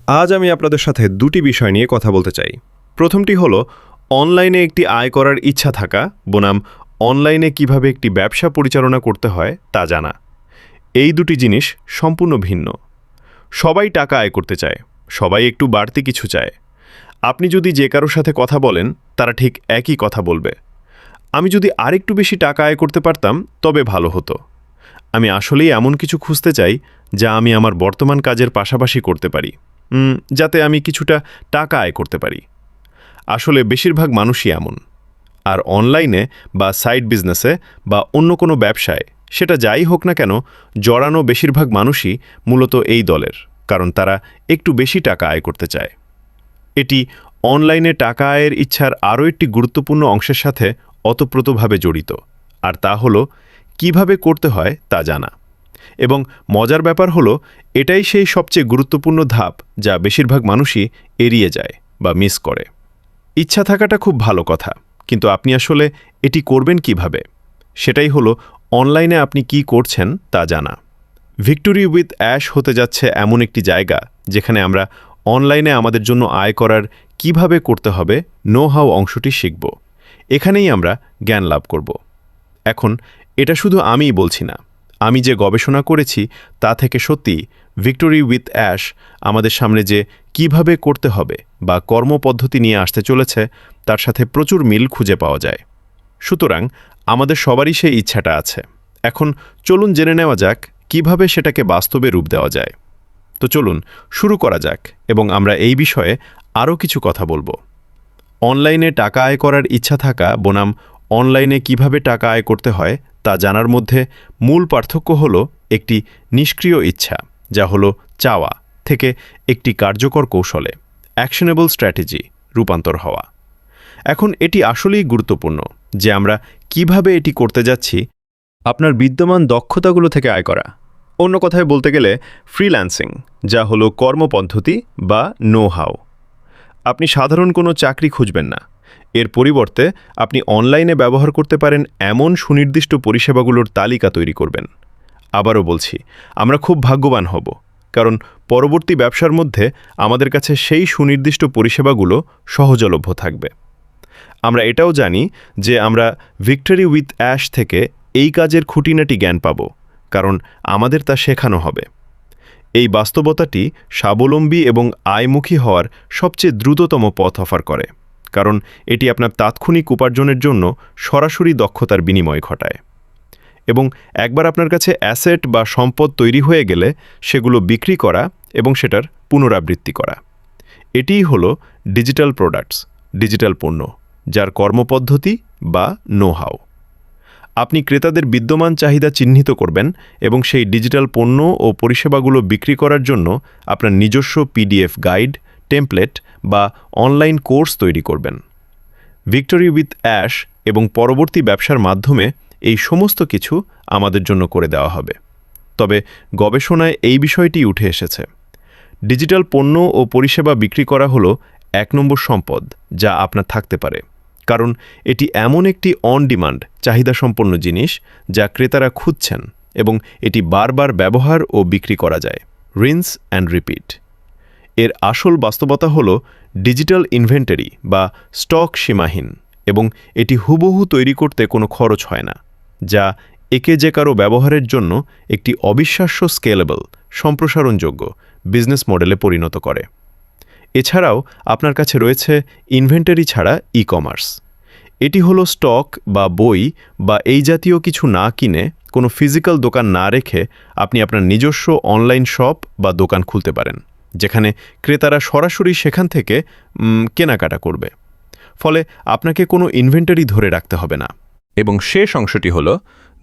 আজ আমি আপনাদের সাথে দুটি বিষয় নিয়ে কথা বলতে চাই। প্রথমটি হলো অনলাইনে একটি আয় করার ইচ্ছা থাকা বনাম অনলাইনে কিভাবে একটি ব্যবসা পরিচালনা করতে হয় তা জানা। এই দুটি জিনিস সম্পূর্ণ ভিন্ন। সবাই টাকা আয় করতে চায়, সবাই একটু বাড়তি কিছু চায়। আপনি যদি যে কারোর সাথে কথা বলেন তারা ঠিক একই কথা বলবে, আমি যদি আরেকটু বেশি টাকা আয় করতে পারতাম তবে ভালো হতো। আমি আসলেই এমন কিছু খুঁজতে চাই যা আমি আমার বর্তমান কাজের পাশাপাশি করতে পারি, যাতে আমি কিছুটা টাকা আয় করতে পারি। আসলে বেশিরভাগ মানুষই এমন। আর অনলাইনে বা সাইড বিজনেসে বা অন্য কোনো ব্যবসায়, সেটা যাই হোক না কেন, জড়ানো বেশিরভাগ মানুষই মূলত এই দলের, কারণ তারা একটু বেশি টাকা আয় করতে চায়। এটি অনলাইনে টাকা আয়ের ইচ্ছার আরও একটি গুরুত্বপূর্ণ অংশের সাথে ওতপ্রোতভাবে জড়িত, আর তা হলো কিভাবে করতে হয় তা জানা। এবং মজার ব্যাপার হলো, এটাই সেই সবচেয়ে গুরুত্বপূর্ণ ধাপ যা বেশিরভাগ মানুষই এড়িয়ে যায় বা মিস করে। ইচ্ছা থাকাটা খুব ভালো কথা, কিন্তু আপনি আসলে এটি করবেন কিভাবে, সেটাই হলো অনলাইনে আপনি কি করছেন তা জানা। ভিক্টোরি উইথ অ্যাশ হতে যাচ্ছে এমন একটি জায়গা যেখানে আমরা অনলাইনে আমাদের জন্য আয় করার কিভাবে করতে হবে নো হাউ অংশটি শিখব। এখানেই আমরা জ্ঞান লাভ করব। এখন এটা শুধু আমিই বলছি না, আমি যে গবেষণা করেছি তা থেকে সত্যি ভিক্টোরি উইথ অ্যাশ আমাদের সামনে যে কিভাবে করতে হবে বা কর্মপদ্ধতি নিয়ে আসতে চলেছে তার সাথে প্রচুর মিল খুঁজে পাওয়া যায়। সুতরাং আমাদের সবারই সেই ইচ্ছাটা আছে। এখন চলুন জেনে নেওয়া যাক কিভাবে সেটাকে বাস্তবে রূপ দেওয়া যায়। তো চলুন শুরু করা যাক এবং আমরা এই বিষয়ে আরও কিছু কথা বলবো। অনলাইনে টাকা আয় করার ইচ্ছা থাকা বনাম অনলাইনে কিভাবে টাকা আয় করতে হয় তা জানার মধ্যে মূল পার্থক্য হলো একটি নিষ্ক্রিয় ইচ্ছা, যা হলো চাওয়া, থেকে একটি কার্যকর কৌশলে অ্যাকশনেবল স্ট্র্যাটেজি রূপান্তর হওয়া। এখন এটি আসলেই গুরুত্বপূর্ণ যে আমরা কিভাবে এটি করতে যাচ্ছি। আপনার বিদ্যমান দক্ষতাগুলো থেকে আয় করা, অন্য কথায় বলতে গেলে ফ্রিল্যান্সিং, যা হলো কর্মপদ্ধতি বা নো হাউ। আপনি সাধারণ কোনো চাকরি খুঁজবেন না, এর পরিবর্তে আপনি অনলাইনে ব্যবহার করতে পারেন এমন সুনির্দিষ্ট পরিষেবাগুলোর তালিকা তৈরি করবেন। আবারও বলছি, আমরা খুব ভাগ্যবান হব, কারণ পরবর্তী ব্যবসার মধ্যে আমাদের কাছে সেই সুনির্দিষ্ট পরিষেবাগুলো সহজলভ্য থাকবে। আমরা এটাও জানি যে আমরা ভিক্টোরি উইথ অ্যাশ থেকে এই কাজের খুঁটিনাটি জ্ঞান পাব, কারণ আমাদের তা শেখানো হবে। এই বাস্তবতাটি স্বাবলম্বী এবং আয়মুখী হওয়ার সবচেয়ে দ্রুততম পথ অফার করে, কারণ এটি আপনার তাৎক্ষণিক উপার্জনের জন্য সরাসরি দক্ষতার বিনিময় ঘটায়। এবং একবার আপনার কাছে অ্যাসেট বা সম্পদ তৈরি হয়ে গেলে সেগুলো বিক্রি করা এবং সেটার পুনরাবৃত্তি করা, এটিই হলো ডিজিটাল প্রোডাক্টস, ডিজিটাল পণ্য, যার কর্মপদ্ধতি বা নো হাউ। আপনি ক্রেতাদের বিদ্যমান চাহিদা চিহ্নিত করবেন এবং সেই ডিজিটাল পণ্য ও পরিষেবাগুলো বিক্রি করার জন্য আপনার নিজস্ব পিডিএফ গাইড, টেমপ্লেট বা অনলাইন কোর্স তৈরি করবেন। ভিক্টোরি উইথ অ্যাশ এবং পরবর্তী ব্যবসার মাধ্যমে এই সমস্ত কিছু আমাদের জন্য করে দেওয়া হবে। তবে গবেষণায় এই বিষয়টি উঠে এসেছে। ডিজিটাল পণ্য ও পরিষেবা বিক্রি করা হলো ১ নম্বর সম্পদ যা আপনার থাকতে পারে, কারণ এটি এমন একটি অন ডিমান্ড চাহিদাসম্পন্ন জিনিস যা ক্রেতারা খুঁজছেন এবং এটি বারবার ব্যবহার ও বিক্রি করা যায়, রিন্স অ্যান্ড রিপিট। এর আসল বাস্তবতা হল ডিজিটাল ইনভেন্টরি বা স্টক সীমাহীন, এবং এটি হুবহু তৈরি করতে কোনো খরচ হয় না, যা একে যে কারো ব্যবহারের জন্য একটি অবিশ্বাস্য স্কেলেবল, সম্প্রসারণযোগ্য বিজনেস মডেলে পরিণত করে। এছাড়াও আপনার কাছে রয়েছে ইনভেন্টরি ছাড়া ই কমার্স। এটি হলো স্টক বা বই বা এই জাতীয় কিছু না কিনে, কোনো ফিজিক্যাল দোকান না রেখে আপনি আপনার নিজস্ব অনলাইন শপ বা দোকান খুলতে পারেন, যেখানে ক্রেতারা সরাসরি সেখান থেকে কেনাকাটা করবে। ফলে আপনাকে কোনো ইনভেন্টরি ধরে রাখতে হবে না। এবং শেষ অংশটি হল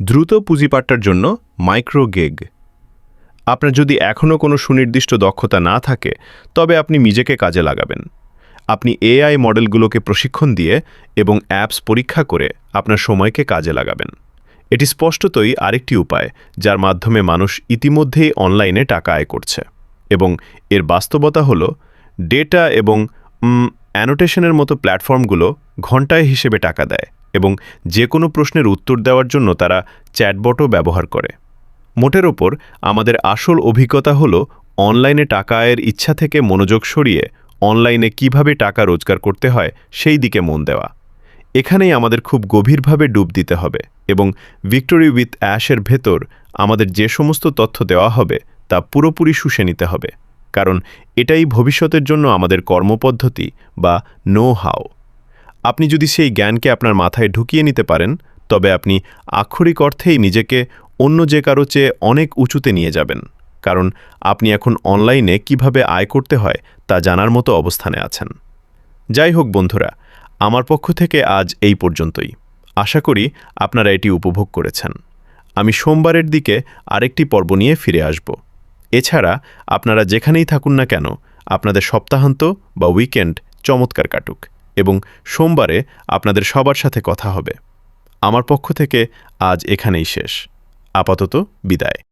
দ্রুত পুঁজিপাট্টার জন্য মাইক্রো গিগ। আপনার যদি এখনও কোনো সুনির্দিষ্ট দক্ষতা না থাকে, তবে আপনি নিজেকে কাজে লাগাবেন। আপনি এআই মডেলগুলোকে প্রশিক্ষণ দিয়ে এবং অ্যাপস পরীক্ষা করে আপনার সময়কে কাজে লাগাবেন। এটি স্পষ্টতই আরেকটি উপায় যার মাধ্যমে মানুষ ইতিমধ্যেই অনলাইনে টাকা আয় করছে, এবং এর বাস্তবতা হল ডেটা এবং অ্যানোটেশনের মতো প্ল্যাটফর্মগুলো ঘন্টায় হিসেবে টাকা দেয় এবং যে কোনো প্রশ্নের উত্তর দেওয়ার জন্য তারা চ্যাটবটও ব্যবহার করে। মোটের ওপর আমাদের আসল অভিজ্ঞতা হল অনলাইনে টাকা আয়ের ইচ্ছা থেকে মনোযোগ সরিয়ে অনলাইনে কিভাবে টাকা রোজগার করতে হয় সেই দিকে মন দেওয়া। এখানেই আমাদের খুব গভীরভাবে ডুব দিতে হবে এবং ভিক্টোরি উইথ অ্যাশের ভেতর আমাদের যে সমস্ত তথ্য দেওয়া হবে তা পুরোপুরি শুষে নিতে হবে, কারণ এটাই ভবিষ্যতের জন্য আমাদের কর্মপদ্ধতি বা নো হাউ। আপনি যদি সেই জ্ঞানকে আপনার মাথায় ঢুকিয়ে নিতে পারেন, তবে আপনি আক্ষরিক অর্থেই নিজেকে অন্য যে কারো চেয়ে অনেক উঁচুতে নিয়ে যাবেন, কারণ আপনি এখন অনলাইনে কিভাবে আয় করতে হয় তা জানার মতো অবস্থানে আছেন। যাই হোক বন্ধুরা, আমার পক্ষ থেকে আজ এই পর্যন্তই। আশা করি আপনারা এটি উপভোগ করেছেন। আমি সোমবারের দিকে আরেকটি পর্ব নিয়ে ফিরে আসব। এছাড়া আপনারা যেখানেই থাকুন না কেন, আপনাদের সপ্তাহান্ত বা উইকেন্ড চমৎকার কাটুক এবং সোমবারে আপনাদের সবার সাথে কথা হবে। আমার পক্ষ থেকে আজ এখানেই শেষ। আপাতত বিদায়।